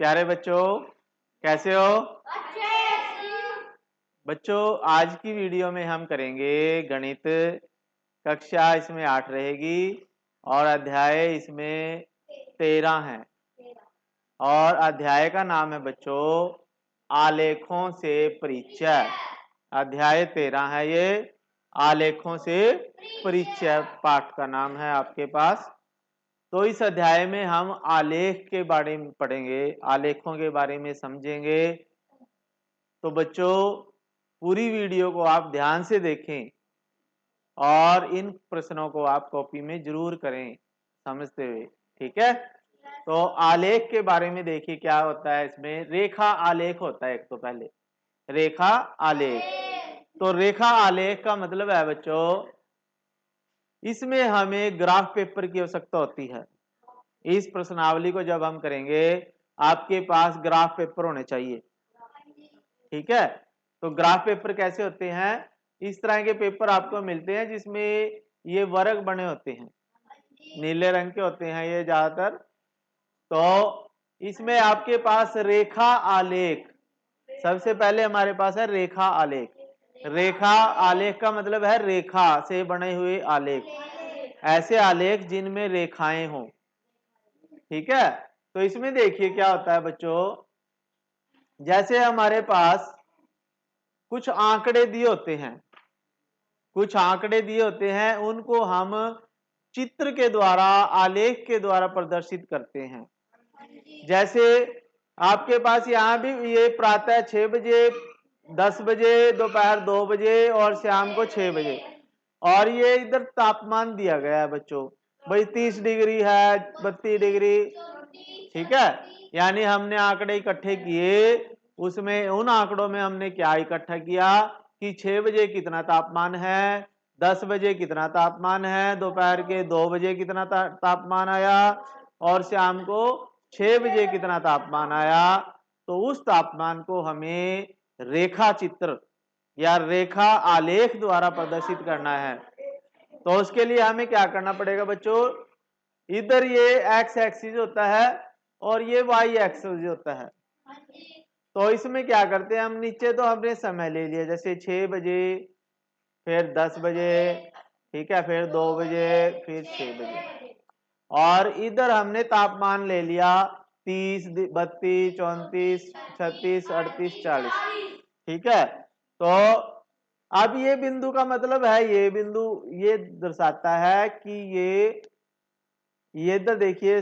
प्यारे बच्चों, कैसे हो? बच्चों, आज की वीडियो में हम करेंगे गणित। कक्षा इसमें 8 रहेगी और अध्याय इसमें 13 है। और अध्याय का नाम है बच्चों आलेखों से परिचय। अध्याय 13 है ये, आलेखों से परिचय पाठ का नाम है आपके पास। तो इस अध्याय में हम आलेख के बारे में पढ़ेंगे, आलेखों के बारे में समझेंगे। तो बच्चों, पूरी वीडियो को आप ध्यान से देखें और इन प्रश्नों को आप कॉपी में जरूर करें समझते हुए, ठीक है? तो आलेख के बारे में देखिए क्या होता है इसमें। रेखा आलेख होता है एक, तो पहले रेखा आलेख। तो रेखा आलेख का मतलब है बच्चों, इसमें हमें ग्राफ पेपर की आवश्यकता होती है। इस प्रश्नावली को जब हम करेंगे, आपके पास ग्राफ पेपर होने चाहिए, ठीक है? तो ग्राफ पेपर कैसे होते हैं? इस तरह के पेपर आपको मिलते हैं जिसमें ये वर्ग बने होते हैं, नीले रंग के होते हैं ये ज्यादातर। तो इसमें आपके पास रेखा आलेख, सबसे पहले हमारे पास है रेखा आलेख। रेखा आलेख का मतलब है रेखा से बने हुए आलेख, ऐसे आलेख जिनमें रेखाएं हों, ठीक है? तो इसमें देखिए क्या होता है बच्चों, जैसे हमारे पास कुछ आंकड़े दिए होते हैं, कुछ आंकड़े दिए होते हैं, उनको हम चित्र के द्वारा, आलेख के द्वारा प्रदर्शित करते हैं। जैसे आपके पास यहाँ भी ये प्रातः 6 बजे, 10 बजे, दोपहर 2 बजे और शाम को 6 बजे। और ये इधर तापमान दिया गया है बच्चों, भाई 30 डिग्री है, 32 डिग्री, ठीक है? यानी हमने आंकड़े इकट्ठे किए, उसमें उन आंकड़ों में हमने क्या इकट्ठा किया कि 6 बजे कितना तापमान है, 10 बजे कितना तापमान है, दोपहर के 2 बजे कितना तापमान आया और शाम को 6 बजे कितना तापमान आया। तो उस तापमान को हमें रेखा चित्र या रेखा आलेख द्वारा प्रदर्शित करना है। तो उसके लिए हमें क्या करना पड़ेगा बच्चों, इधर ये एक्स एक्सिस होता है और ये वाई एक्सिस होता है। तो इसमें क्या करते हैं हम, नीचे तो हमने समय ले लिया, जैसे 6 बजे, फिर 10 बजे, ठीक है, फिर 2 बजे, फिर 6 बजे। और इधर हमने तापमान ले लिया 30, 32, 34, 36, 38, 40, ठीक है? तो अब ये बिंदु का मतलब है, ये बिंदु ये दर्शाता है कि ये इधर देखिए,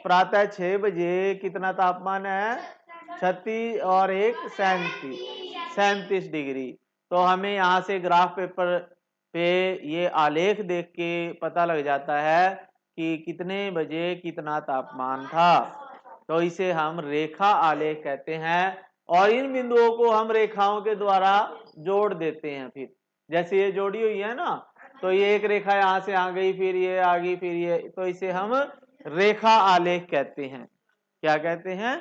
प्रातः 6 बजे कितना तापमान है, 36 और 1 37 डिग्री। तो हमें यहाँ से ग्राफ पेपर पे ये आलेख देख के पता लग जाता है कि कितने बजे कितना तापमान था। तो इसे हम रेखा आलेख कहते हैं। और इन बिंदुओं को हम रेखाओं के द्वारा जोड़ देते हैं। फिर जैसे ये जोड़ी हुई है ना, तो ये एक रेखा यहां से आ गई, फिर ये आ गई, फिर ये, तो इसे हम रेखा आलेख कहते हैं। क्या कहते हैं?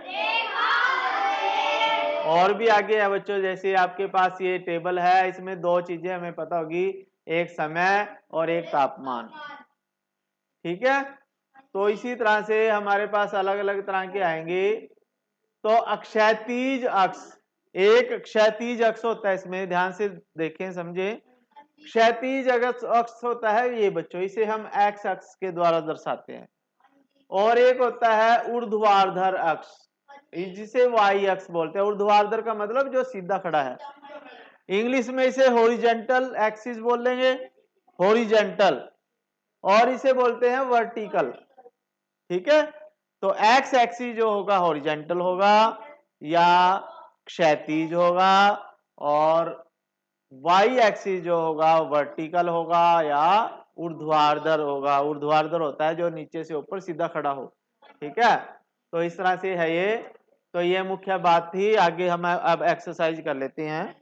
और भी आगे है बच्चों, जैसे आपके पास ये टेबल है, इसमें दो चीजें हमें पता होगी, एक समय और एक तापमान, ठीक है? तो इसी तरह से हमारे पास अलग अलग तरह के आएंगे। तो क्षैतिज अक्ष, एक क्षैतिज अक्ष होता है, इसमें ध्यान से देखें समझे। क्षैतिज अक्ष होता है ये बच्चों, इसे हम एक्स अक्ष के द्वारा दर्शाते हैं। और एक होता है ऊर्ध्वाधर अक्ष, जिसे वाई अक्ष बोलते हैं। ऊर्ध्वाधर का मतलब जो सीधा खड़ा है, इंग्लिश में इसे हॉरिजॉन्टल एक्सिस बोल लेंगे, हॉरिजॉन्टल। और इसे बोलते हैं वर्टिकल, ठीक है? तो एक्स एक्सिस जो होगा हॉरिजॉन्टल होगा या क्षैतिज होगा, और वाई एक्सिस जो होगा वर्टिकल होगा या ऊर्ध्वाधर होगा। ऊर्ध्वाधर होता है जो नीचे से ऊपर सीधा खड़ा हो, ठीक है? तो इस तरह से है ये। तो ये मुख्य बात थी। आगे हम अब एक्सरसाइज कर लेते हैं।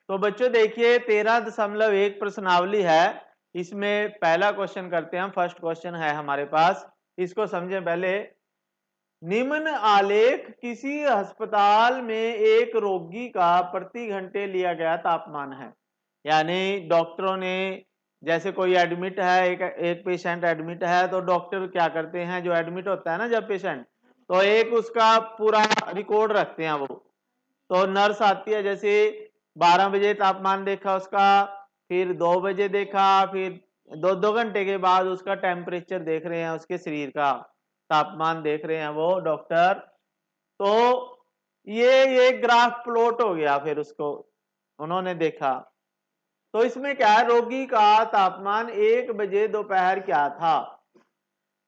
तो बच्चों देखिए 13.1 प्रश्नावली है, इसमें पहला क्वेश्चन करते हैं हम। फर्स्ट क्वेश्चन है हमारे पास, इसको समझें पहले। निम्न आलेख किसी अस्पताल में एक रोगी का प्रति घंटे लिया गया तापमान है। यानी डॉक्टरों ने, जैसे कोई एडमिट है, एक पेशेंट एडमिट है, तो डॉक्टर क्या करते हैं, जो एडमिट होता है ना जब पेशेंट, तो एक उसका पूरा रिकॉर्ड रखते हैं वो। तो नर्स आती है, जैसे 12 बजे तापमान देखा उसका, फिर 2 बजे देखा, फिर 2 घंटे के बाद उसका टेम्परेचर देख रहे हैं, उसके शरीर का तापमान देख रहे हैं वो डॉक्टर। तो ये ग्राफ प्लॉट हो गया, फिर उसको उन्होंने देखा। तो इसमें क्या है, रोगी का तापमान 1 बजे दोपहर क्या था।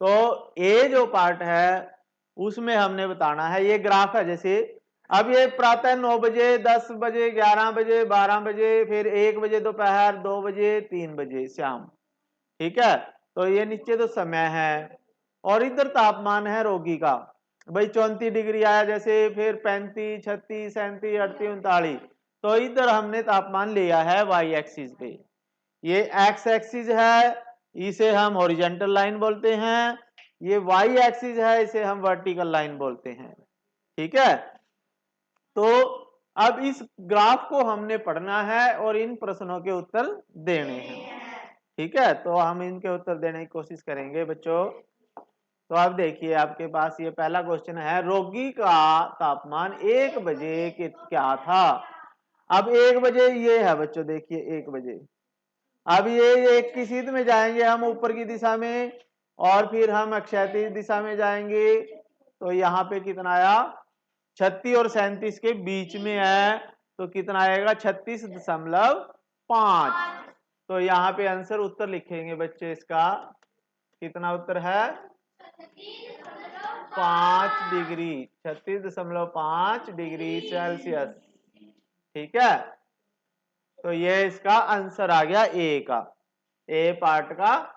तो ये जो पार्ट है उसमें हमने बताना है, ये ग्राफ है। जैसे अब ये प्रातः 9 बजे, 10 बजे, 11 बजे, 12 बजे, फिर 1 बजे दोपहर, 2 बजे, 3 बजे शाम। ठीक है, तो ये नीचे तो समय है और इधर तापमान है रोगी का। भाई 34 डिग्री आया, जैसे फिर 35, 36, 37, 38, 39। तो इधर हमने तापमान लिया है वाई एक्सिस पे। ये एक्स एक्सिस है, इसे हम हॉरिजॉन्टल लाइन बोलते हैं। ये वाई एक्सिस है, इसे हम वर्टिकल लाइन बोलते हैं। ठीक है, तो अब इस ग्राफ को हमने पढ़ना है और इन प्रश्नों के उत्तर देने हैं। ठीक है, तो हम इनके उत्तर देने की कोशिश करेंगे बच्चों। तो अब देखिए, आपके पास ये पहला क्वेश्चन है, रोगी का तापमान 1 बजे क्या था। अब 1 बजे ये है बच्चों, देखिए 1 बजे। अब ये एक की सीध में जाएंगे हम ऊपर की दिशा में, और फिर हम क्षैतिज दिशा में जाएंगे। तो यहाँ पे कितना आया, 36 और 37 के बीच में है, तो कितना आएगा 36.5। तो यहाँ पे आंसर उत्तर लिखेंगे बच्चे इसका, कितना उत्तर है 5 डिग्री, 36.5 डिग्री सेल्सियस। ठीक है, तो ये इसका आंसर आ गया ए का, ए पार्ट का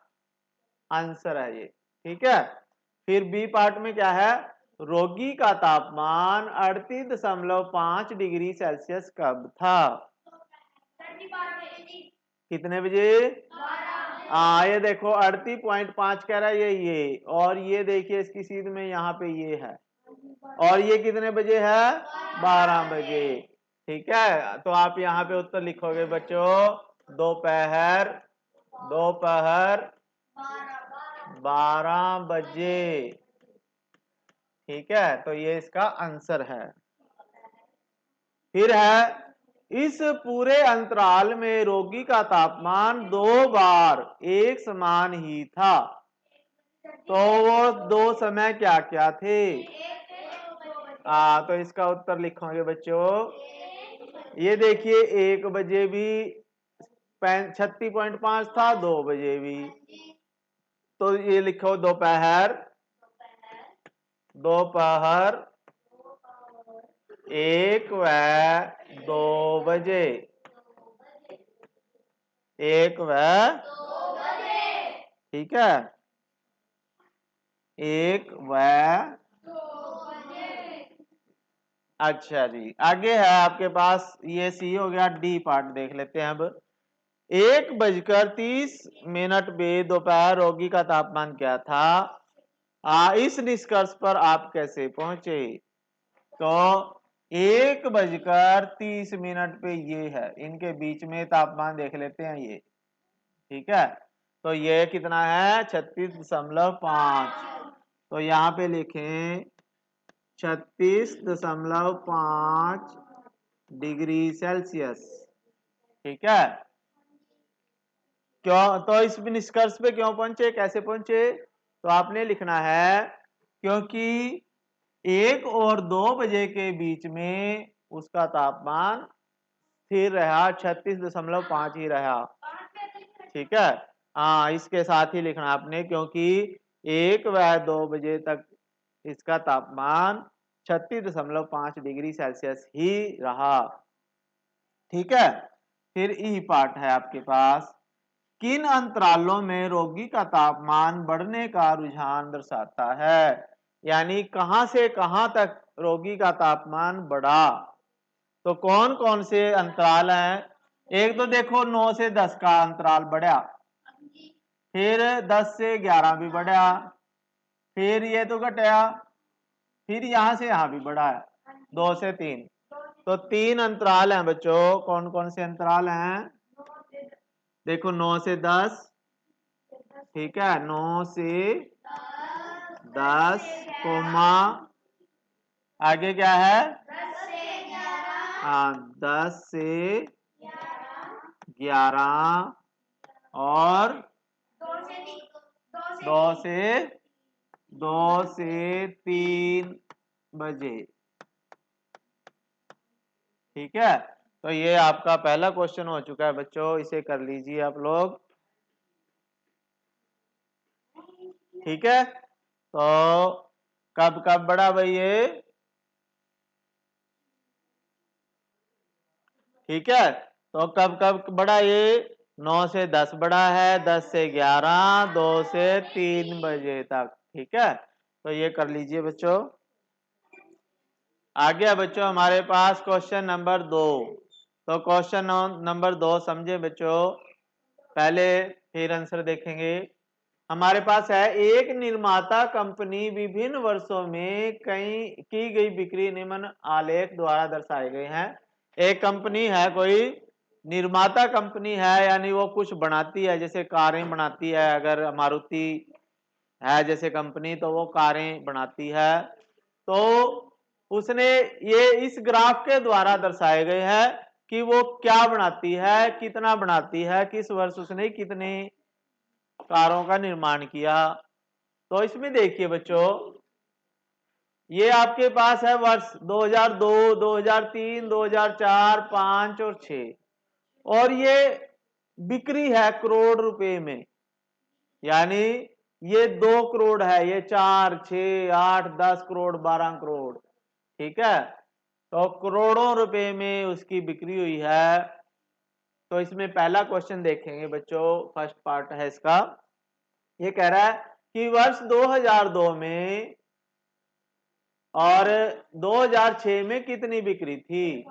आंसर है ये। ठीक है, फिर बी पार्ट में क्या है, रोगी का तापमान 38.5 डिग्री सेल्सियस कब था। कितने बजे, ये देखो 38.5 कह रहा है ये, और ये देखिए इसकी सीध में यहाँ पे ये है, और ये कितने बजे है 12 बजे। ठीक है, तो आप यहाँ पे उत्तर लिखोगे बच्चों, दोपहर 12 बजे। ठीक है, तो ये इसका आंसर है। फिर है, इस पूरे अंतराल में रोगी का तापमान 2 बार एक समान ही था। तो वो 2 समय क्या क्या थे। तो इसका उत्तर लिखोगे बच्चों, ये देखिए 1 बजे भी 36.5 था, 2 बजे भी। तो ये लिखो दोपहर 1 व 2 बजे, 1 व, ठीक है, 1 व, अच्छा जी। आगे है आपके पास, ये सी हो गया, डी पार्ट देख लेते हैं अब। 1:30 पे दोपहर रोगी का तापमान क्या था। इस निष्कर्ष पर आप कैसे पहुंचे। तो 1:30 पे ये है, इनके बीच में तापमान देख लेते हैं ये। ठीक है, तो ये कितना है 36.5। तो यहाँ पे लिखें 36.5 डिग्री सेल्सियस। ठीक है, क्यों, तो इस निष्कर्ष पे क्यों पहुंचे, कैसे पहुंचे। तो आपने लिखना है, क्योंकि 1 और 2 बजे के बीच में उसका तापमान स्थिर रहा, 36.5 ही रहा। ठीक है, इसके साथ ही लिखना आपने, क्योंकि 1 व 2 बजे तक इसका तापमान 36.5 डिग्री सेल्सियस ही रहा। ठीक है, फिर ई पार्ट है आपके पास, किन अंतरालों में रोगी का तापमान बढ़ने का रुझान दर्शाता है। यानी कहां से कहां तक रोगी का तापमान बढ़ा। तो कौन कौन से अंतराल हैं। एक तो देखो 9 से 10 का अंतराल बढ़ा, फिर 10 से 11 भी बढ़ा, फिर ये तो घटा, फिर यहां से यहां भी बढ़ा है 2 से 3। तो 3 अंतराल हैं बच्चों, कौन कौन से अंतराल हैं। देखो 9 से 10, ठीक है, 9 से 10 कोमा आगे क्या है? 10 से 11। हाँ, 10 से 11 और 2 से 3 बजे। ठीक है, तो ये आपका पहला क्वेश्चन हो चुका है बच्चों, इसे कर लीजिए आप लोग। ठीक है, तो कब कब बढ़ा भाई ये? ठीक है, तो कब कब बढ़ा ये? 9 से 10 बढ़ा है, 10 से 11, 2 से 3 बजे तक। ठीक है, तो ये कर लीजिए बच्चों। आ गया बच्चों हमारे पास क्वेश्चन नंबर 2। तो क्वेश्चन नंबर 2 समझे बच्चों, पहले फिर आंसर देखेंगे। हमारे पास है, एक निर्माता कंपनी विभिन्न वर्षों में कई की गई बिक्री निम्न आलेख द्वारा दर्शाए गए हैं। एक कंपनी है, कोई निर्माता कंपनी है, यानी वो कुछ बनाती है, जैसे कारें बनाती है। अगर मारुति है जैसे कंपनी, तो वो कारें बनाती है। तो उसने ये इस ग्राफ के द्वारा दर्शाए गए हैं कि वो क्या बनाती है, कितना बनाती है, किस वर्ष उसने कितनी कारों का निर्माण किया। तो इसमें देखिए बच्चों, ये आपके पास है वर्ष 2002, 2003, 2004, 5 और 6, और ये बिक्री है करोड़ रुपए में, यानी ये 2 करोड़ है, ये 4, 6, 8, 10 करोड़, 12 करोड़। ठीक है, तो करोड़ों रुपए में उसकी बिक्री हुई है। तो इसमें पहला क्वेश्चन देखेंगे बच्चों, फर्स्ट पार्ट है इसका। ये कह रहा है कि वर्ष 2002 में और 2006 में कितनी बिक्री थी।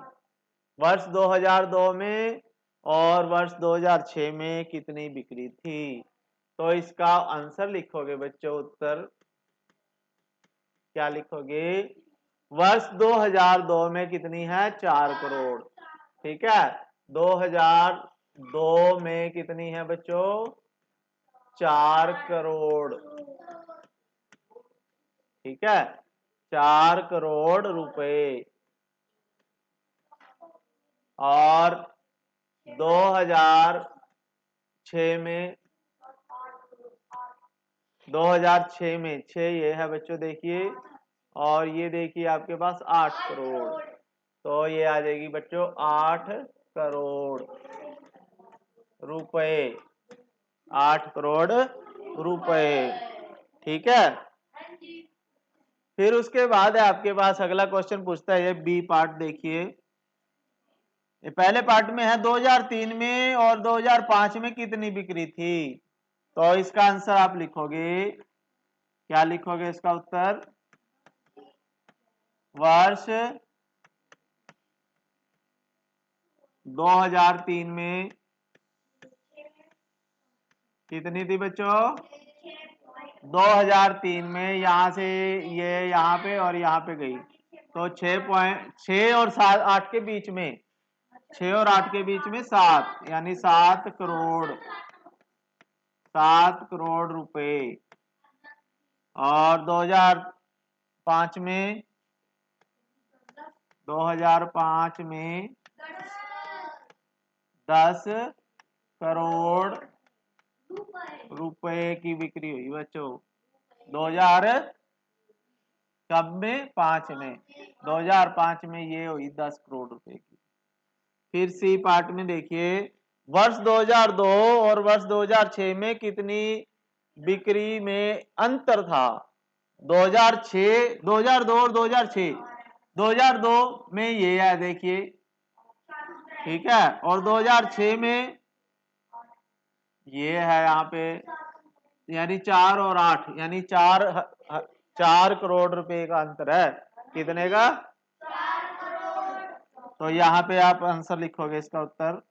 वर्ष 2002 में और वर्ष 2006 में कितनी बिक्री थी। तो इसका आंसर लिखोगे बच्चों, उत्तर क्या लिखोगे? वर्ष 2002 में कितनी है? 4 करोड़। ठीक है, 2002 में कितनी है बच्चों? 4 करोड़। ठीक है, 4 करोड़ रुपए। और 2006 में 2006 में 6 ये है बच्चों, देखिए, और ये देखिए आपके पास 8 करोड़। तो ये आ जाएगी बच्चों 8 करोड़ रुपए। 8 करोड़ रुपए। ठीक है, फिर उसके बाद है आपके पास अगला क्वेश्चन पूछता है, ये बी पार्ट देखिए। ये पहले पार्ट में है 2003 में और 2005 में कितनी बिक्री थी। तो इसका आंसर आप लिखोगे, क्या लिखोगे इसका उत्तर? वर्ष 2003 में कितनी थी बच्चों? 2003 में यहां से ये यहाँ पे और यहाँ पे गई, तो 6 और 8 के बीच में, 6 और 8 के बीच में 7, यानी 7 करोड़, 7 करोड़ रुपए। और 2005 में 2005 में 10 करोड़ रुपए की बिक्री हुई बच्चों। 2000 कब में? 5 में। 2005 में ये हुई 10 करोड़ रुपए की। फिर सी पार्ट में देखिए, वर्ष 2002 और वर्ष 2006 में कितनी बिक्री में अंतर था। 2006, 2002 और 2006, 2002 में ये है देखिए, ठीक है, और 2006 में ये है यहाँ पे, यानी 4 और 8, यानी 4 करोड़ रुपए का अंतर है। कितने का? 4 करोड़। तो यहाँ पे आप आंसर लिखोगे इसका उत्तर।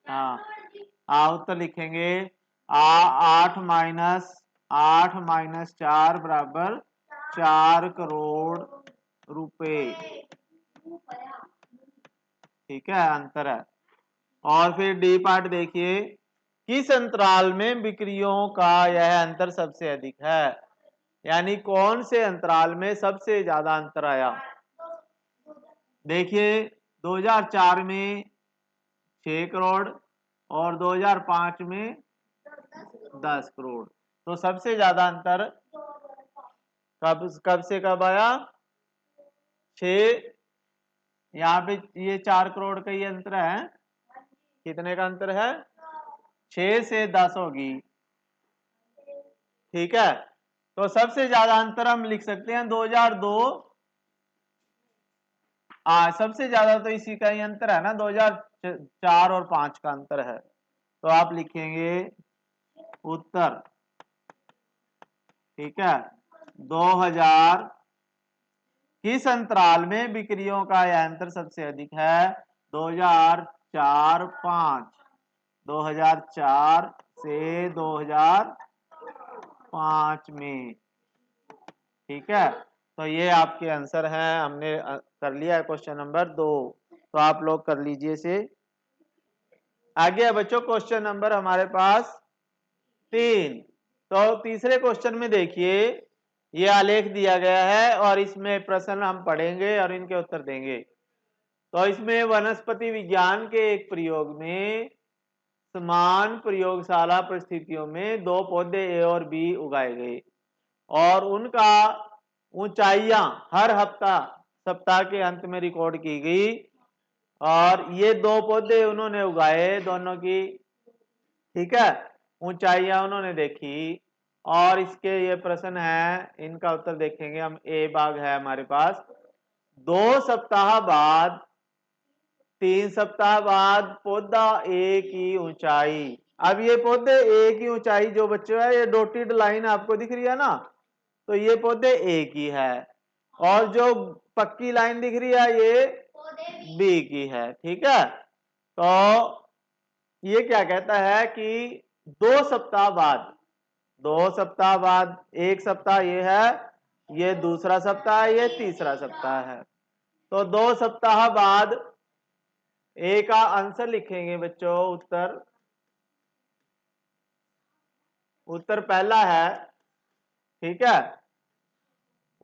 हाँ, उत्तर लिखेंगे 8 माइनस 4 बराबर 4 करोड़ रुपए। ठीक है, अंतर है। और फिर डी पार्ट देखिए, किस अंतराल में बिक्रियों का यह अंतर सबसे अधिक है। यानी कौन से अंतराल में सबसे ज्यादा अंतर आया। देखिए 2004 में 6 करोड़ और 2005 में 10 करोड़। तो सबसे ज्यादा अंतर कब से कब आया। 6, यहाँ पे ये 4 करोड़ का ये अंतर है। कितने का अंतर है। 6 से 10 होगी। ठीक है, तो सबसे ज्यादा अंतर हम लिख सकते हैं 2002। सबसे ज्यादा तो इसी का ही अंतर है ना, 2004 और 5 का अंतर है। तो आप लिखेंगे उत्तर। ठीक है, 2000 किस अंतराल में बिक्रियों का यह अंतर सबसे अधिक है। 2004-5, 2004 से 2005 में। ठीक है, तो ये आपके आंसर हैं। हमने कर लिया है क्वेश्चन नंबर 2। तो आप लोग कर लीजिए इसे। आगे है बच्चों क्वेश्चन नंबर हमारे पास 3। तो तीसरे क्वेश्चन में देखिए ये आलेख दिया गया है और इसमें प्रश्न हम पढ़ेंगे और इनके उत्तर देंगे। तो इसमें वनस्पति विज्ञान के एक प्रयोग में समान प्रयोगशाला परिस्थितियों में 2 पौधे ए और बी उगाए गए और उनका ऊंचाइयां हर सप्ताह के अंत में रिकॉर्ड की गई। और ये 2 पौधे उन्होंने उगाए दोनों की। ठीक है, ऊंचाइयां उन्होंने देखी और इसके ये प्रश्न है, इनका उत्तर देखेंगे हम। ए भाग है हमारे पास। 2 सप्ताह बाद 3 सप्ताह बाद पौधा ए की ऊंचाई। अब ये पौधे ए की ऊंचाई जो बच्चों है, ये डॉटेड लाइन आपको दिख रही है ना, तो ये पौधे ए की है और जो पक्की लाइन दिख रही है ये बी की है। ठीक है, तो ये क्या कहता है कि 2 सप्ताह बाद, 2 सप्ताह बाद, 1 सप्ताह ये है, ये दूसरा सप्ताह है, ये तीसरा सप्ताह है। तो 2 सप्ताह बाद ए का आंसर लिखेंगे बच्चों। उत्तर पहला है। ठीक है,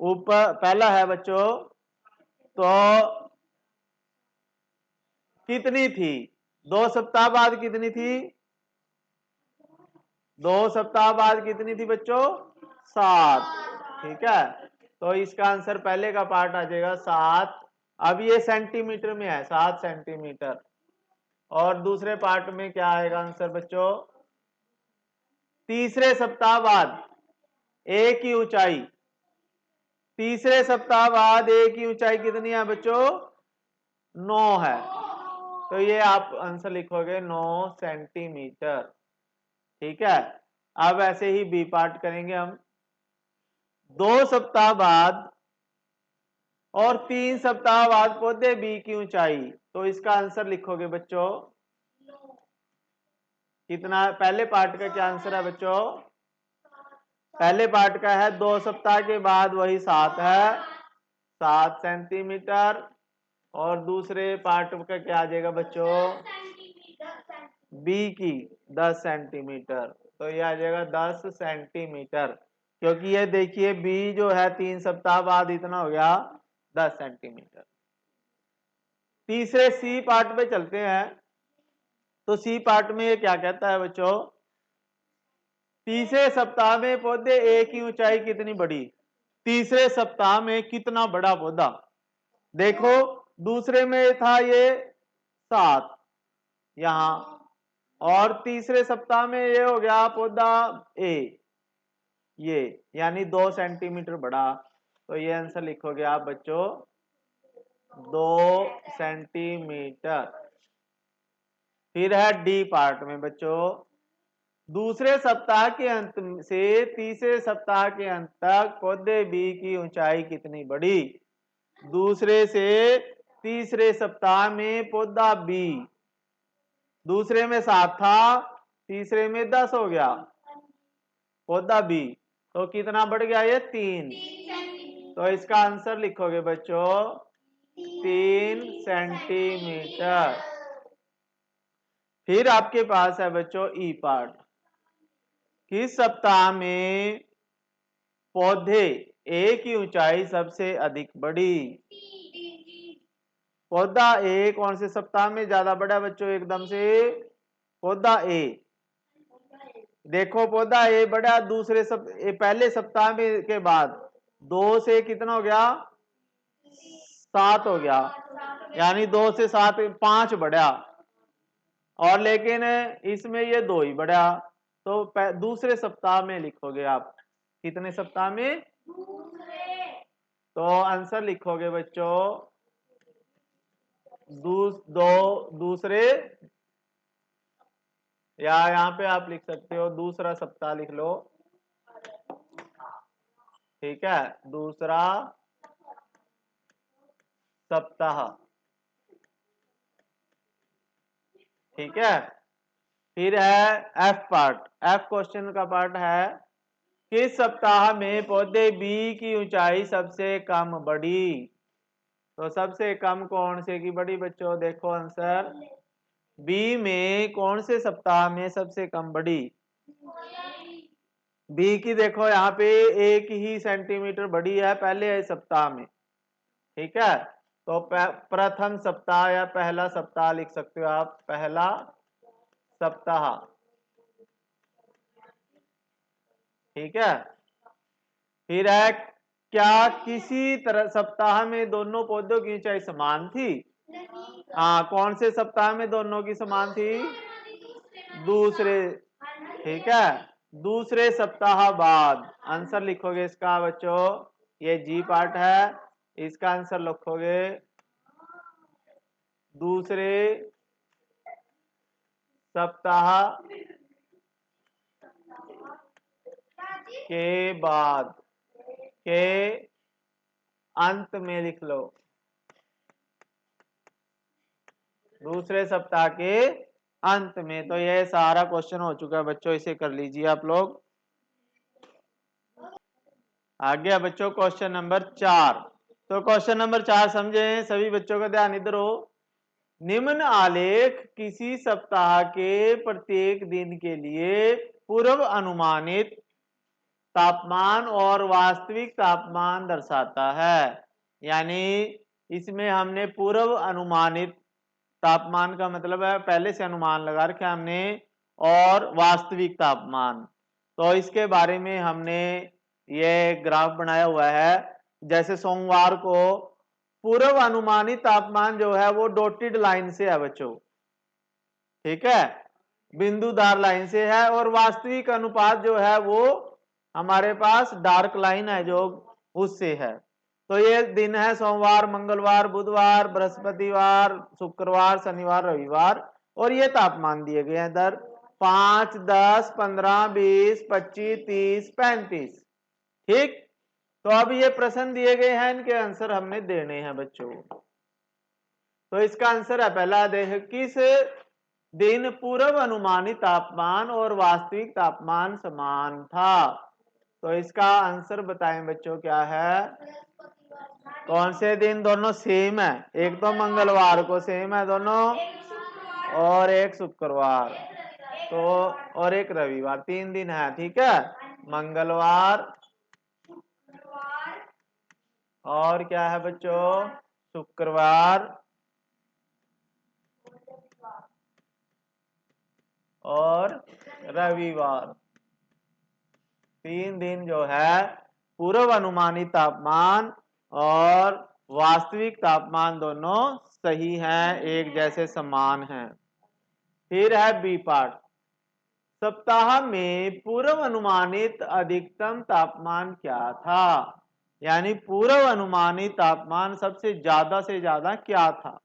ऊपर पहला है बच्चों। तो कितनी थी 2 सप्ताह बाद, कितनी थी 2 सप्ताह बाद कितनी थी बच्चों, 7। ठीक है, तो इसका आंसर पहले का पार्ट आ जाएगा 7। अब ये सेंटीमीटर में है, 7 सेंटीमीटर। और दूसरे पार्ट में क्या आएगा आंसर बच्चों। तीसरे सप्ताह बाद ए की ऊंचाई, तीसरे सप्ताह बाद ए की ऊंचाई कितनी है बच्चों, 9 है। तो ये आप आंसर लिखोगे 9 सेंटीमीटर। ठीक है, अब ऐसे ही बी पार्ट करेंगे हम। 2 सप्ताह बाद और 3 सप्ताह बाद पौधे बी की ऊंचाई, तो इसका आंसर लिखोगे बच्चों कितना। पहले पार्ट का क्या आंसर है बच्चों, पहले पार्ट का है 2 सप्ताह के बाद वही 7 है, 7 सेंटीमीटर। और दूसरे पार्ट का क्या आ जाएगा बच्चों, बी की 10 सेंटीमीटर। तो ये आ जाएगा 10 सेंटीमीटर, क्योंकि ये देखिए बी जो है 3 सप्ताह बाद इतना हो गया 10 सेंटीमीटर। तीसरे सी पार्ट पे चलते हैं। तो सी पार्ट में ये क्या कहता है बच्चों, तीसरे सप्ताह में पौधे ए की ऊंचाई कितनी बढ़ी। तीसरे सप्ताह में कितना बड़ा पौधा। देखो दूसरे में था ये 7 यहां, और तीसरे सप्ताह में ये हो गया पौधा ए, ये यानी 2 सेंटीमीटर बड़ा। तो ये आंसर लिखोगे आप बच्चों 2 सेंटीमीटर। फिर है डी पार्ट में बच्चों, दूसरे सप्ताह के अंत से तीसरे सप्ताह के अंत तक पौधे बी की ऊंचाई कितनी बढ़ी। दूसरे से तीसरे सप्ताह में पौधा बी, दूसरे में 7 था, तीसरे में 10 हो गया पौधा बी, तो कितना बढ़ गया ये 3। तो इसका आंसर लिखोगे बच्चों 3 सेंटीमीटर। फिर आपके पास है बच्चों ई पार्ट, किस सप्ताह में पौधे ए की ऊंचाई सबसे अधिक बढ़ी। पौधा ए कौन से सप्ताह में ज्यादा बढ़ा बच्चों? एकदम से पौधा ए। देखो पौधा ए बढ़ा पहले सप्ताह में के बाद 2 से कितना हो गया? 7 हो गया, यानी 2 से 7 5 बढ़ा। और लेकिन इसमें ये 2 ही बढ़ा। तो दूसरे सप्ताह में लिखोगे आप। कितने सप्ताह में? तो आंसर लिखोगे बच्चों दूसरे, या यहाँ पे आप लिख सकते हो दूसरा सप्ताह लिख लो। ठीक है, दूसरा सप्ताह। ठीक है, फिर है एफ पार्ट। एफ क्वेश्चन का पार्ट है किस सप्ताह में पौधे बी की ऊंचाई सबसे कम बढ़ी? तो सबसे कम कौन से की बढ़ी बच्चों? देखो आंसर बी में कौन से सप्ताह में सबसे कम बढ़ी? बी की देखो यहाँ पे 1 ही सेंटीमीटर बढ़ी है पहले सप्ताह में। ठीक है, तो प्रथम सप्ताह या पहला सप्ताह लिख सकते हो आप, पहला सप्ताह। ठीक है, फिर है क्या किसी तरह सप्ताह में दोनों पौधों की ऊंचाई समान थी? हाँ, कौन से सप्ताह में दोनों की समान थी? दूसरे। ठीक है, दूसरे सप्ताह बाद। आंसर लिखोगे इसका बच्चों, ये जी पार्ट है, इसका आंसर लिखोगे दूसरे सप्ताह के बाद के अंत में लिख लो। दूसरे सप्ताह के अंत में। तो ये सारा क्वेश्चन हो चुका है बच्चों, इसे कर लीजिए आप लोग। आ गया बच्चों क्वेश्चन नंबर 4। तो क्वेश्चन नंबर 4 समझे सभी बच्चों का ध्यान इधर हो। निम्न आलेख किसी सप्ताह के प्रत्येक दिन के लिए पूर्व अनुमानित तापमान और वास्तविक तापमान दर्शाता है। यानी इसमें हमने पूर्व अनुमानित तापमान का मतलब है पहले से अनुमान लगा रखा हमने, और वास्तविक तापमान। तो इसके बारे में हमने ये ग्राफ बनाया हुआ है। जैसे सोमवार को पूर्व अनुमानित तापमान जो है वो डॉटेड लाइन से है बच्चों। ठीक है, बिंदुदार लाइन से है, और वास्तविक अनुपात जो है वो हमारे पास डार्क लाइन है जो उससे है। तो ये दिन है सोमवार, मंगलवार, बुधवार, बृहस्पतिवार, शुक्रवार, शनिवार, रविवार, और ये तापमान दिए गए हैं इधर 5, 10, 15, 20, 25, 30, 35। ठीक, तो अब ये प्रश्न दिए गए हैं, इनके आंसर हमने देने हैं बच्चों। तो इसका आंसर है पहला, देख किस दिन पूर्व अनुमानित तापमान और वास्तविक तापमान समान था। तो इसका आंसर बताएं बच्चों क्या है? कौन से दिन दोनों सेम है? एक तो मंगलवार को सेम है दोनों, और एक शुक्रवार, तो और एक रविवार, 3 दिन है। ठीक है, मंगलवार और क्या है बच्चों? शुक्रवार और रविवार। 3 दिन जो है पूर्व अनुमानित तापमान और वास्तविक तापमान दोनों सही हैं, एक जैसे समान हैं। फिर है बी पार्ट। सप्ताह में पूर्व अनुमानित अधिकतम तापमान क्या था? यानी पूर्व अनुमानित तापमान सबसे ज्यादा से ज्यादा क्या था?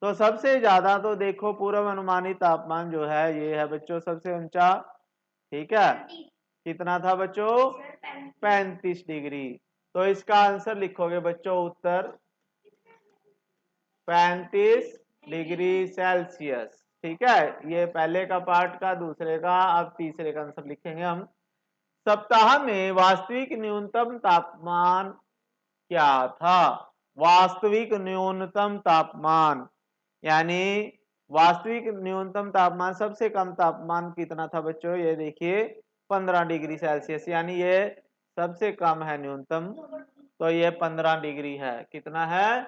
तो सबसे ज्यादा तो देखो पूर्व अनुमानित तापमान जो है ये है बच्चों सबसे ऊंचा। ठीक है, कितना था बच्चों? 35 डिग्री। तो इसका आंसर लिखोगे बच्चों उत्तर 35 डिग्री सेल्सियस। ठीक है, ये पहले का पार्ट का, दूसरे का। अब तीसरे का आंसर लिखेंगे हम। सप्ताह में वास्तविक न्यूनतम तापमान क्या था? वास्तविक न्यूनतम तापमान, यानी वास्तविक न्यूनतम तापमान, सबसे कम तापमान कितना था बच्चों? ये देखिए 15 डिग्री सेल्सियस। यानी ये सबसे कम है न्यूनतम, तो ये 15 डिग्री है। कितना है?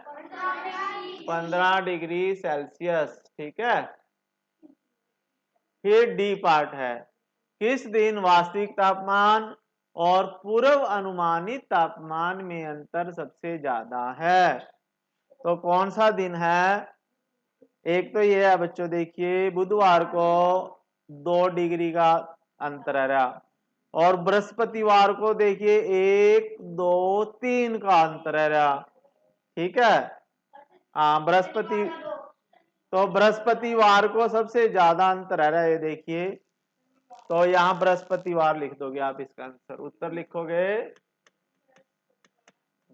15 डिग्री सेल्सियस। ठीक है। फिर डी पार्ट है, किस दिन वास्तविक तापमान और पूर्व अनुमानित तापमान में अंतर सबसे ज्यादा है? तो कौन सा दिन है? एक तो ये है बच्चों, देखिए बुधवार को 2 डिग्री का अंतर है रहा, और बृहस्पतिवार को देखिए 1 2 3 का अंतर है रहा। ठीक है। हाँ, तो बृहस्पतिवार को सबसे ज्यादा अंतर है रहा, ये देखिए। तो यहाँ बृहस्पतिवार लिख दोगे आप, इसका आंसर उत्तर लिखोगे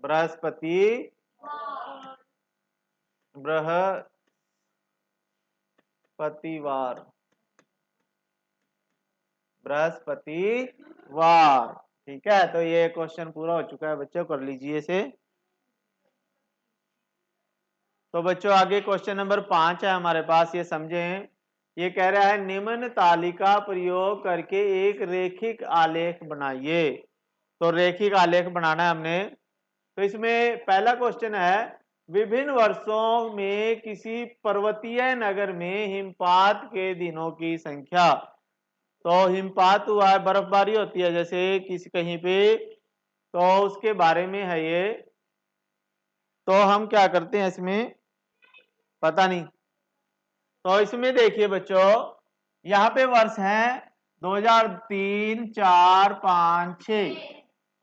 बृहस्पति बृहस्पतिवार। बृहस्पतिवार। ठीक है। तो ये क्वेश्चन पूरा हो चुका है बच्चों, कर लीजिए इसे। तो बच्चों आगे क्वेश्चन नंबर 5 है हमारे पास, ये समझें। ये कह रहा है निम्न तालिका प्रयोग करके एक रेखिक आलेख बनाइए। तो रेखिक आलेख बनाना है हमने। तो इसमें पहला क्वेश्चन है, विभिन्न वर्षों में किसी पर्वतीय नगर में हिमपात के दिनों की संख्या। तो हिमपात हुआ है, बर्फबारी होती है जैसे किसी कहीं पे, तो उसके बारे में है ये। तो हम क्या करते हैं इसमें, पता नहीं। तो इसमें देखिए बच्चों, यहाँ पे वर्ष है 2003 4 5 6,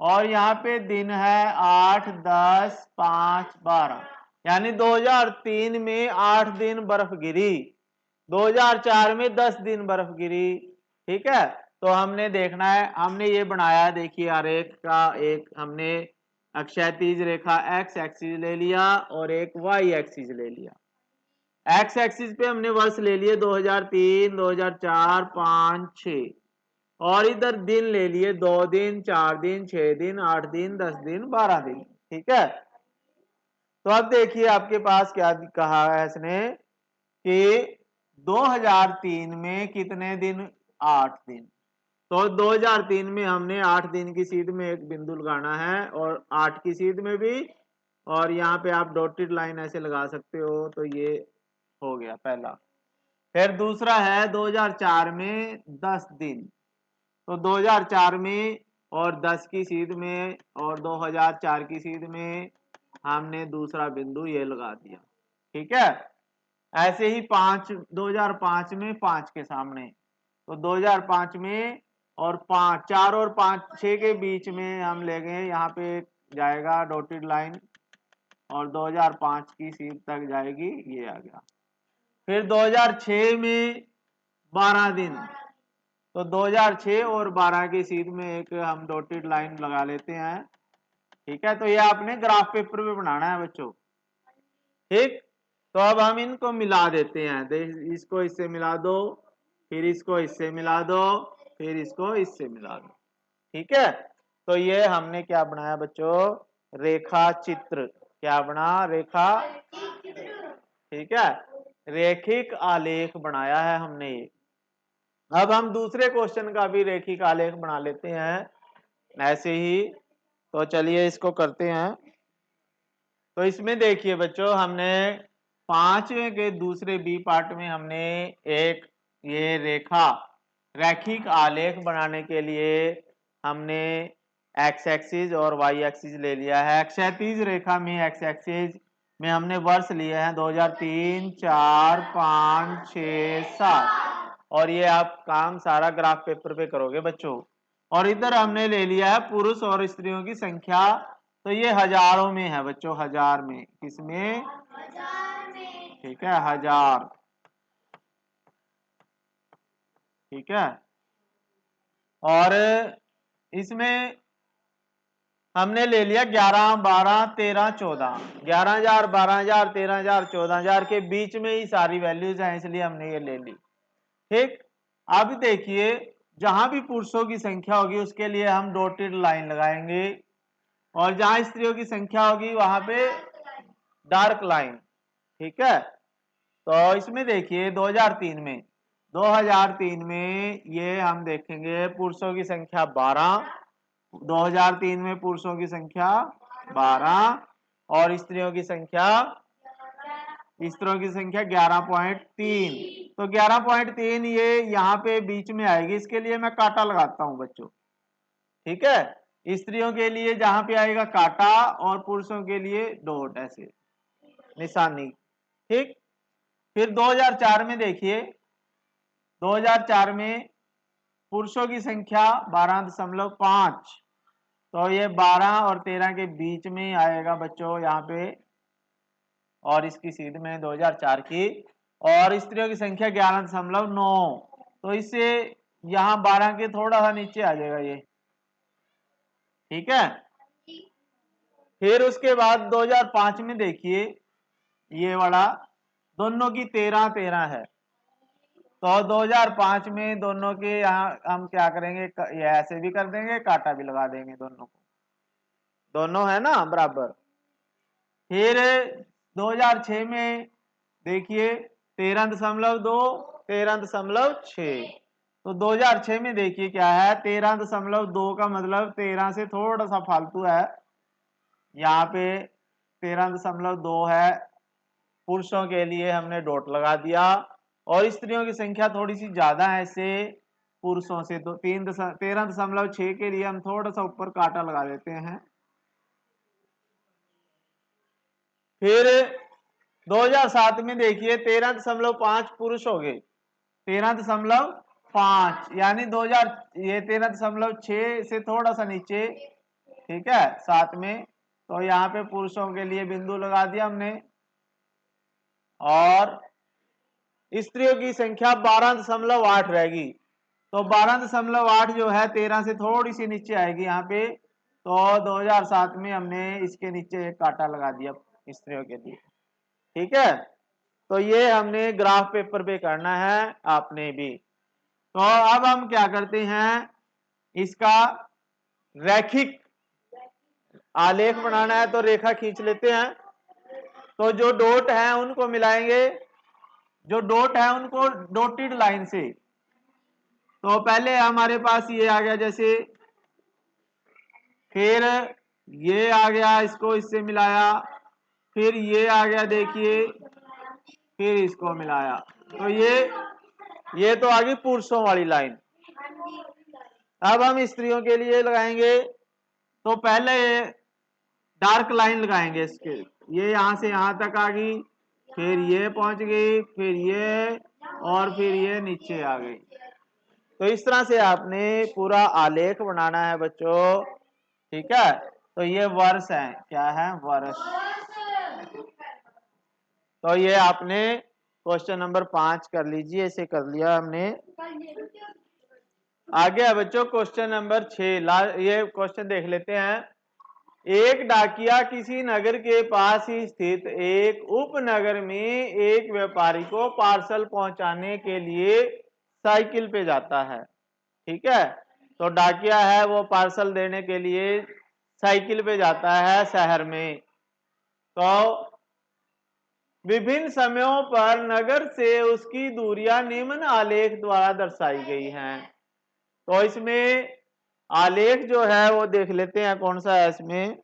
और यहाँ पे दिन है 8 10 5 12, यानी 2003 में 8 दिन बर्फ गिरी, 2004 में 10 दिन बर्फ गिरी। ठीक है। तो हमने देखना है, हमने ये बनाया, देखिए आरेख का एक हमने क्षैतिज रेखा एक्स एक्सिस ले लिया और एक वाई एक्सिस ले लिया। एक्स एक्सिस पे हमने वर्ष ले लिए 2003 2004 5 6, और इधर दिन ले लिए 2 दिन 4 दिन 6 दिन 8 दिन 10 दिन 12 दिन। ठीक है। तो अब देखिए आपके पास क्या कहा है इसने कि 2003 में कितने दिन? 8 दिन। तो 2003 में हमने 8 दिन की सीध में एक बिंदु लगाना है, और 8 की सीध में भी, और यहाँ पे आप डॉटेड लाइन ऐसे लगा सकते हो। तो ये हो गया पहला। फिर दूसरा है 2004 में 10 दिन। तो 2004 में और 10 की सीध में और 2004 की सीध में हमने दूसरा बिंदु ये लगा दिया। ठीक है। ऐसे ही 2005 में 5 के सामने, तो 2005 में और 5 4 और 5 6 के बीच में हम ले गए, यहाँ पे जाएगा डॉटेड लाइन, और 2005 की सीध तक जाएगी, ये आ गया। फिर 2006 में 12 दिन, तो 2006 और 12 की सीध में एक हम डॉटेड लाइन लगा लेते हैं। ठीक है। तो ये आपने ग्राफ पेपर पे बनाना है बच्चों। ठीक। तो अब हम इनको मिला देते हैं, इसको इससे मिला दो, फिर इसको इससे मिला दो, फिर इसको इससे मिला दो। ठीक है। तो ये हमने क्या बनाया बच्चों? रेखा चित्र। क्या बना? रेखा। ठीक है। रेखिक आलेख बनाया है हमने ये। अब हम दूसरे क्वेश्चन का भी रेखिक आलेख बना लेते हैं ऐसे ही। तो चलिए इसको करते हैं। तो इसमें देखिए बच्चों, हमने 5वें के दूसरे बी पार्ट में हमने एक ये रैखिक आलेख बनाने के लिए हमने एक्स एक्सिस और वाई एक्सिस ले लिया है। क्षैतिज रेखा में एक्स एक्सिस में हमने वर्ष लिए हैं 2003 4 5 6 7, और ये आप काम सारा ग्राफ पेपर पे करोगे बच्चों। और इधर हमने ले लिया है पुरुष और स्त्रियों की संख्या, तो ये हजारों में है बच्चों, हजार में। किसमें? ठीक है, हजार। ठीक है। और इसमें हमने ले लिया 11 12 13 14, 11,000 12,000 13,000 14,000 के बीच में ही सारी वैल्यूज हैं, इसलिए हमने ये ले ली। ठीक। अब देखिए, जहां भी पुरुषों की संख्या होगी उसके लिए हम डॉटेड लाइन लगाएंगे, और जहां स्त्रियों की संख्या होगी वहां पे डार्क लाइन। ठीक है। तो इसमें देखिए 2003 में ये हम देखेंगे पुरुषों की संख्या 12 2003 में पुरुषों की संख्या 12 और स्त्रियों की संख्या 11.3। तो 11.3 ये यहाँ पे बीच में आएगी, इसके लिए मैं काटा लगाता हूं बच्चों। ठीक है, स्त्रियों के लिए जहां पे आएगा काटा और पुरुषों के लिए डॉट, ऐसे निशानी। ठीक, फिर 2004 में देखिए, 2004 में पुरुषों की संख्या 12.5, तो ये 12 और 13 के बीच में आएगा बच्चों यहाँ पे, और इसकी सीध में 2004 की। और स्त्रियों की संख्या 11.9, तो इससे यहाँ 12 के थोड़ा सा नीचे आ जाएगा ये। ठीक है, फिर उसके बाद 2005 में देखिए, ये वाला दोनों की 13 है, तो 2005 में दोनों के यहाँ हम क्या करेंगे, ये ऐसे भी कर देंगे, काटा भी लगा देंगे, दोनों को, दोनों है ना बराबर। फिर 2006 में देखिए 13.2, 13.6, तो 2006 में देखिए क्या है, 13.2 का मतलब 13 से थोड़ा सा फालतू है, यहाँ पे 13.2 है, पुरुषों के लिए हमने डॉट लगा दिया, और स्त्रियों की संख्या थोड़ी सी ज्यादा है इससे पुरुषों से, तो 13.6 के लिए हम थोड़ा सा ऊपर काटा लगा देते हैं। फिर 2007 में देखिए 13.5 पुरुष हो गए, 13.5, यानी 2000 ये 13.6 से थोड़ा सा नीचे। ठीक है, 7 में, तो यहाँ पे पुरुषों के लिए बिंदु लगा दिया हमने, और स्त्रियों की संख्या 12.8 रहेगी, तो 12.8 जो है 13 से थोड़ी सी नीचे आएगी यहाँ पे, तो 2007 में हमने इसके नीचे एक काटा लगा दिया स्त्रियों के लिए। ठीक है, तो ये हमने ग्राफ पेपर पे करना है आपने भी। तो अब हम क्या करते हैं, इसका रैखिक आलेख बनाना है, तो रेखा खींच लेते हैं। तो जो डॉट है उनको मिलाएंगे, जो डॉट है उनको डॉटेड लाइन से। तो पहले हमारे पास ये आ गया जैसे, फिर ये आ गया, इसको इससे मिलाया, फिर ये आ गया देखिए, फिर इसको मिलाया, तो ये तो आ गई पुरुषों वाली लाइन। अब हम स्त्रियों के लिए लगाएंगे, तो पहले डार्क लाइन लगाएंगे इसके, ये यहां से यहां तक आ गई, फिर ये पहुंच गई, फिर ये, और फिर ये नीचे आ गई। तो इस तरह से आपने पूरा आलेख बनाना है बच्चों। ठीक है, तो ये वर्ष है, क्या है, वर्ष। तो ये आपने क्वेश्चन नंबर 5 कर लीजिए, इसे कर लिया हमने। आगे है बच्चों क्वेश्चन नंबर 6, ये क्वेश्चन देख लेते हैं। एक डाकिया किसी नगर के पास ही स्थित एक उपनगर में एक व्यापारी को पार्सल पहुंचाने के लिए साइकिल पे जाता है। ठीक है, तो डाकिया है वो पार्सल देने के लिए साइकिल पे जाता है शहर में। तो विभिन्न समयों पर नगर से उसकी दूरियां निम्न आलेख द्वारा दर्शाई गई हैं। तो इसमें आलेख जो है वो देख लेते हैं कौन सा है इसमें।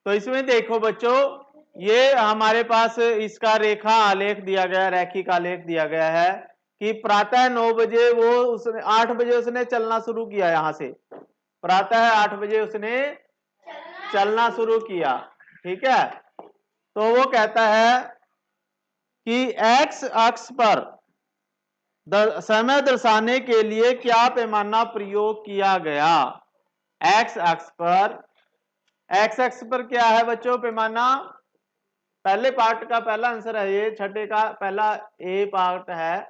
तो इसमें देखो बच्चों, ये हमारे पास इसका रेखा आलेख दिया गया, रैखिक आलेख दिया गया है कि प्रातः 9 बजे वो उसने 8 बजे उसने चलना शुरू किया, यहां से प्रातः 8 बजे उसने चलना शुरू किया। ठीक है, तो वो कहता है कि एक्स अक्ष पर समय दर्शाने के लिए क्या पैमाना प्रयोग किया गया। एक्स अक्ष पर, एक्स अक्ष पर क्या है बच्चों पैमाना, पहले पार्ट का पहला आंसर है ये, छठे का पहला ए पार्ट है,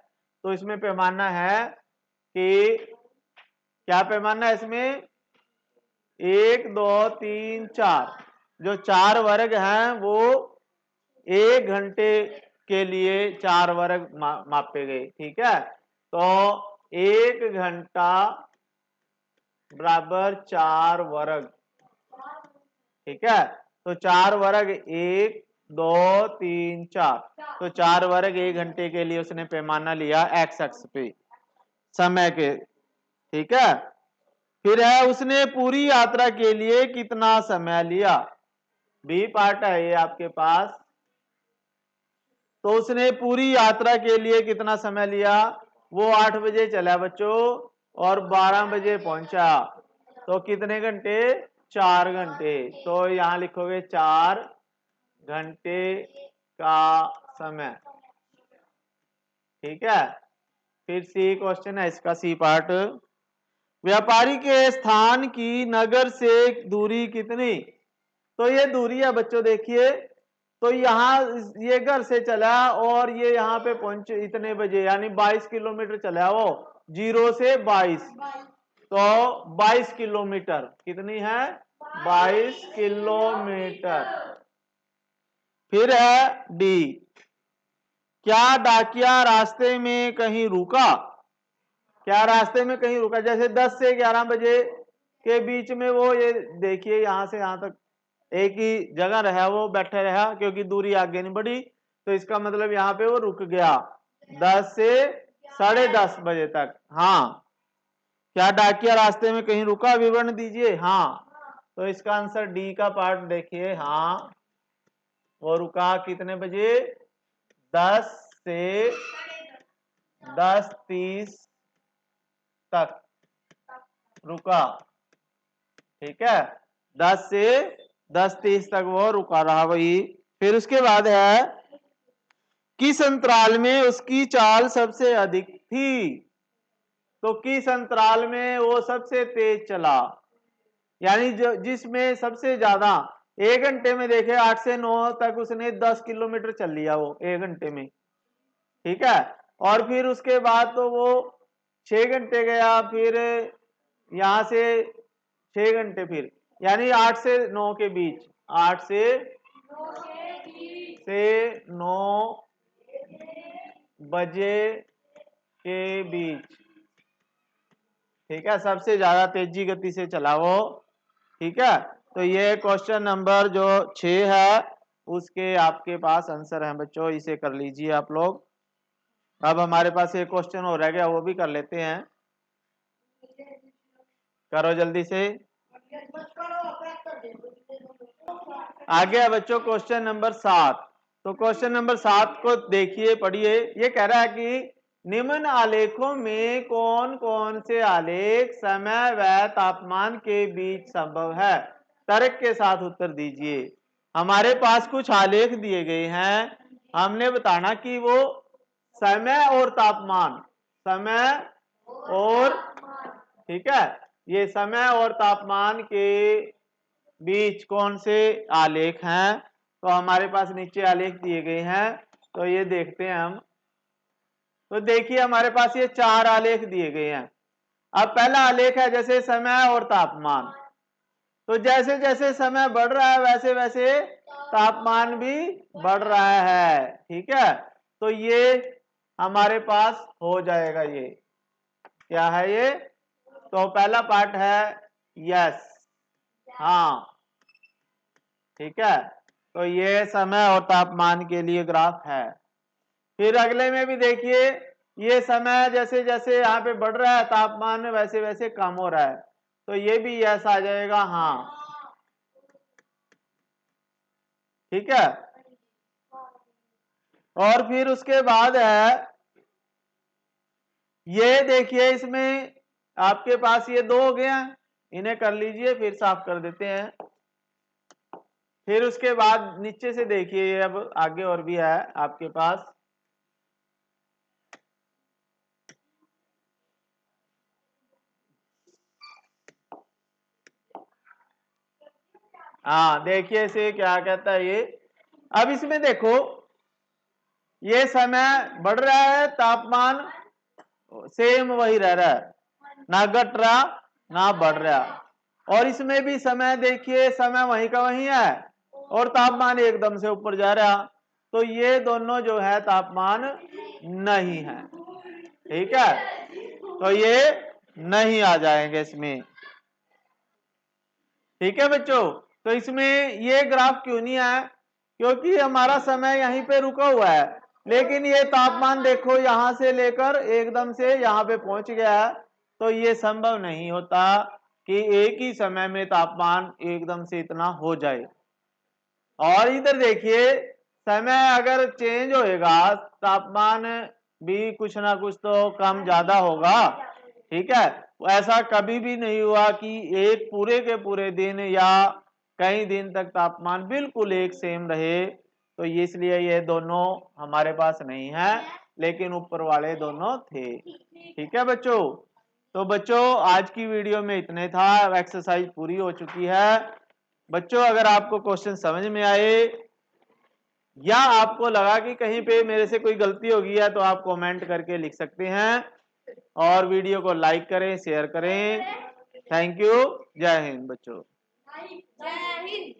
तो इसमें पैमाना है कि क्या पैमाना है इसमें, 1 2 3 4, जो 4 वर्ग हैं वो 1 घंटे के लिए 4 वर्ग मापे गए। ठीक है, तो 1 घंटा बराबर 4 वर्ग। ठीक है, तो 4 वर्ग 1 2 3 4, तो 4 वर्ग 1 घंटे के लिए उसने पैमाना लिया एक्स अक्ष पे समय के। ठीक है, फिर है उसने पूरी यात्रा के लिए कितना समय लिया। बी पार्ट है ये आपके पास। तो उसने पूरी यात्रा के लिए कितना समय लिया। वो 8 बजे चला बच्चों और 12 बजे पहुंचा, तो कितने घंटे, 4 घंटे। तो यहां लिखोगे 4 घंटे का समय। ठीक है। फिर सी क्वेश्चन है इसका, सी पार्ट। व्यापारी के स्थान की नगर से दूरी कितनी। तो ये दूरी है बच्चों, देखिए। तो यहाँ ये घर से चला और ये यहाँ पे पहुंचे इतने बजे, यानी 22 किलोमीटर चला वो, 0 से 22। तो 22 किलोमीटर कितनी है, 22 किलोमीटर। फिर है डी, क्या डाकिया रास्ते में कहीं रुका। क्या रास्ते में कहीं रुका, जैसे 10 से 11 बजे के बीच में वो, ये देखिए यहाँ से यहाँ तक एक ही जगह रहा, वो बैठे रहा क्योंकि दूरी आगे नहीं बढ़ी, तो इसका मतलब यहाँ पे वो रुक गया 10 से 10:30 बजे तक। हाँ, क्या डाकिया रास्ते में कहीं रुका, विवरण दीजिए। हाँ, तो इसका आंसर डी का पार्ट देखिए। हाँ, वो रुका कितने बजे, 10 से 10:30 तक रुका। ठीक है, 10 से 10:30 तक वो रुका रहा वही। फिर उसके बाद है, किस अंतराल में उसकी चाल सबसे अधिक थी। तो किस अंतराल में वो सबसे तेज चला, यानी जो जिसमें सबसे ज्यादा, 1 घंटे में देखे 8 से 9 तक उसने 10 किलोमीटर चल लिया वो 1 घंटे में। ठीक है, और फिर उसके बाद तो वो 6 घंटे गया, फिर यहां से 6 घंटे, फिर यानी 8 से 9 के बीच, 8 से 9 बजे के बीच। ठीक है, सबसे ज्यादा तेजी गति से चला वो। ठीक है, तो ये क्वेश्चन नंबर जो 6 है उसके आपके पास आंसर है बच्चों, इसे कर लीजिए आप लोग। अब हमारे पास एक क्वेश्चन और रह गया, वो भी कर लेते हैं, करो जल्दी से। आगे है बच्चों क्वेश्चन नंबर 7। तो क्वेश्चन नंबर 7 को देखिए, पढ़िए। ये कह रहा है कि निम्न आलेखों में कौन कौन से आलेख समय व तापमान के बीच संभव है। तर्क के साथ उत्तर दीजिए। हमारे पास कुछ आलेख दिए गए हैं, हमने बताना कि वो समय और तापमान, समय और, ठीक है, ये समय और तापमान के बीच कौन से आलेख हैं। तो हमारे पास नीचे आलेख दिए गए हैं, तो ये देखते हैं हम। तो देखिए हमारे पास ये 4 आलेख दिए गए हैं। अब पहला आलेख है जैसे समय और तापमान, तो जैसे जैसे समय बढ़ रहा है वैसे वैसे तापमान भी बढ़ रहा है। ठीक है, तो ये हमारे पास हो जाएगा। ये क्या है ये, तो पहला पार्ट है यस, हाँ। ठीक है, तो ये समय और तापमान के लिए ग्राफ है। फिर अगले में भी देखिए, ये समय जैसे जैसे यहाँ पे बढ़ रहा है, तापमान वैसे वैसे कम हो रहा है, तो ये भी यस आ जाएगा। हाँ, ठीक है। और फिर उसके बाद है, ये देखिए इसमें आपके पास ये 2 हो गए हैं, इन्हें कर लीजिए, फिर साफ कर देते हैं। फिर उसके बाद नीचे से देखिए, ये अब आगे और भी है आपके पास। हाँ, देखिए इसे क्या कहता है ये। अब इसमें देखो, ये समय बढ़ रहा है, तापमान सेम वही रह रहा है, ना घट रहा ना बढ़ रहा। और इसमें भी समय देखिए, समय वही का वही है और तापमान एकदम से ऊपर जा रहा, तो ये दोनों जो है तापमान नहीं है। ठीक है, तो ये नहीं आ जाएंगे इसमें। ठीक है बच्चों, तो इसमें ये ग्राफ क्यों नहीं आया, क्योंकि हमारा समय यहीं पे रुका हुआ है, लेकिन ये तापमान देखो यहां से लेकर एकदम से यहां पे पहुंच गया है, तो ये संभव नहीं होता। कि एक ही समय में तापमान एकदम से इतना हो जाए। और इधर देखिए, समय अगर चेंज होएगा तापमान भी कुछ ना कुछ तो कम ज्यादा होगा, ठीक है। ऐसा कभी भी नहीं हुआ कि एक पूरे के पूरे दिन या कई दिन तक तापमान बिल्कुल एक सेम रहे, तो इसलिए ये दोनों हमारे पास नहीं है, लेकिन ऊपर वाले दोनों थे, ठीक है बच्चों। तो बच्चों आज की वीडियो में इतने था, एक्सरसाइज पूरी हो चुकी है। बच्चों अगर आपको क्वेश्चन समझ में आए या आपको लगा कि कहीं पे मेरे से कोई गलती हो गई है, तो आप कमेंट करके लिख सकते हैं, और वीडियो को लाइक करें, शेयर करें। Thank you. जय हिंद बच्चों। जय हिंद।